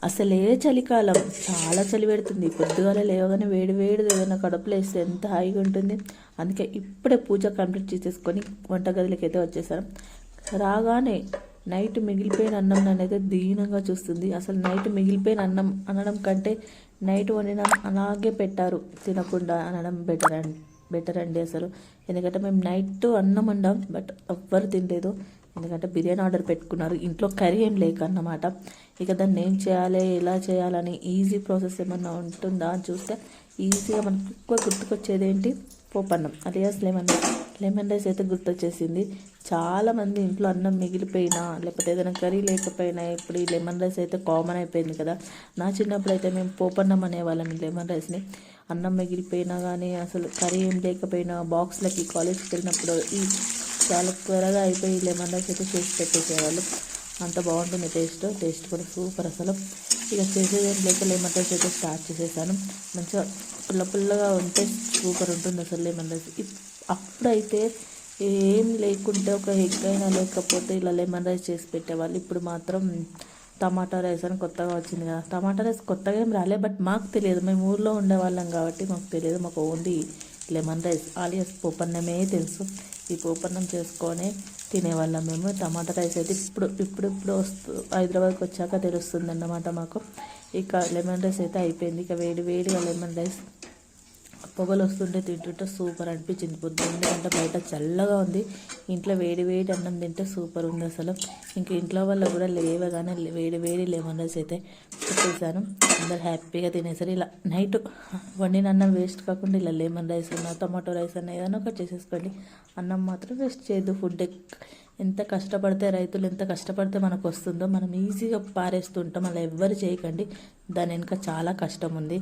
అసలే చలికాలం చాలా చలి పెడుతుంది. పొద్దుగాల లేవగానే వేడి వేడిది ఏదైనా కడుపులో వేస్తే ఎంత హాయిగా ఉంటుంది. అందుకే ఇప్పుడే పూజ కంప్లీట్ చేసేసుకొని వంటగదిలోకి అయితే వచ్చేసాను. రాగానే నైట్ మిగిలిపోయిన అన్నం నన్నైతే దీనంగా చూస్తుంది. అసలు నైట్ మిగిలిపోయిన అన్నం అనడం కంటే నైట్ వండిన అలాగే పెట్టారు తినకుండా అనడం బెటర్ అండి అసలు. ఎందుకంటే మేము నైట్ అన్నం వండాం, బట్ ఎవ్వరు తినలేదు. ఎందుకంటే బిర్యానీ ఆర్డర్ పెట్టుకున్నారు, ఇంట్లో కర్రీ ఏం లేక అన్నమాట. ఇక దాన్ని ఏం చేయాలి, ఎలా చేయాలని ఈజీ ప్రాసెస్ ఏమన్నా ఉంటుందా అని చూస్తే ఈజీగా మనకు ఎక్కువ గుర్తుకొచ్చేది ఏంటి, పోపన్నం అలియాస్ లెమన్ రైస్ అయితే గుర్తొచ్చేసింది. చాలామంది ఇంట్లో అన్నం మిగిలిపోయినా లేకపోతే ఏదైనా కర్రీ లేకపోయినా ఇప్పుడు ఈ లెమన్ రైస్ అయితే కామన్ అయిపోయింది కదా. నా చిన్నప్పుడు అయితే మేము పోపన్నం అనేవాళ్ళం ఈ లెమన్ రైస్ని. అన్నం మిగిలిపోయినా కానీ అసలు కర్రీ ఏం లేకపోయినా బాక్స్లకి కాలేజ్కి వెళ్ళినప్పుడు ఈ చాలా త్వరగా అయిపోయి లెమన్ రైస్ అయితే చేసి పెట్టేసేవాళ్ళు. అంత బాగుంటుంది టేస్ట్ కూడా సూపర్ అసలు. ఇక చేసేది లేక లెమన్ రైస్ అయితే స్టార్ట్ చేసేసాను. మంచిగా పుల్లగా ఉంటే సూపర్ ఉంటుంది అసలు లెమన్ రైస్. అప్పుడైతే ఏం లేకుంటే ఒక ఎగ్ అయినా లేకపోతే ఇలా లెమన్ రైస్ చేసి పెట్టేవాళ్ళు. ఇప్పుడు మాత్రం టమాటా రైస్ అని కొత్తగా వచ్చింది కదా. టమాటా రైస్ కొత్తగా ఏం రాలే, బట్ మాకు తెలియదు, మేము ఊర్లో ఉండేవాళ్ళం కాబట్టి మాకు తెలియదు. మాకు ఓన్లీ లెమన్ రైస్ ఆలియాస్ పోపన్నమే తెలుసు. ఈ పోపన్నం చేసుకొని తినేవాళ్ళం మేము. టమాటా రైస్ అయితే ఇప్పుడు హైదరాబాద్కి వచ్చాక తెలుస్తుంది అన్నమాట మాకు. ఇక లెమన్ రైస్ అయితే అయిపోయింది. ఇక వేడిగా లెమన్ రైస్ పొగలు వస్తుంటే తింటుంటే సూపర్ అనిపించింది పొద్దున్న. ఎందుకంటే బయట చల్లగా ఉంది, ఇంట్లో వేడి అన్నం తింటే సూపర్ ఉంది అసలు. ఇంక ఇంట్లో వల్ల కూడా లేవగానే వేడి లెమన్ రైస్ అయితే పెట్టేసాను. అందరు హ్యాపీగా తినేసారు. ఇలా నైట్ వండిన అన్నం వేస్ట్ కాకుండా ఇలా లెమన్ రైస్ అన్న టమాటో రైస్ అన్న ఏదైనా ఒకటి చేసేసుకోండి. అన్నం మాత్రం వేస్ట్ చేయొద్దు. ఫుడ్ ఎంత కష్టపడితే రైతులు ఎంత కష్టపడితే మనకు వస్తుందో మనం ఈజీగా పారేస్తుంటాం. అలా ఎవ్వరు చేయకండి, దాని వెనుక చాలా కష్టం ఉంది.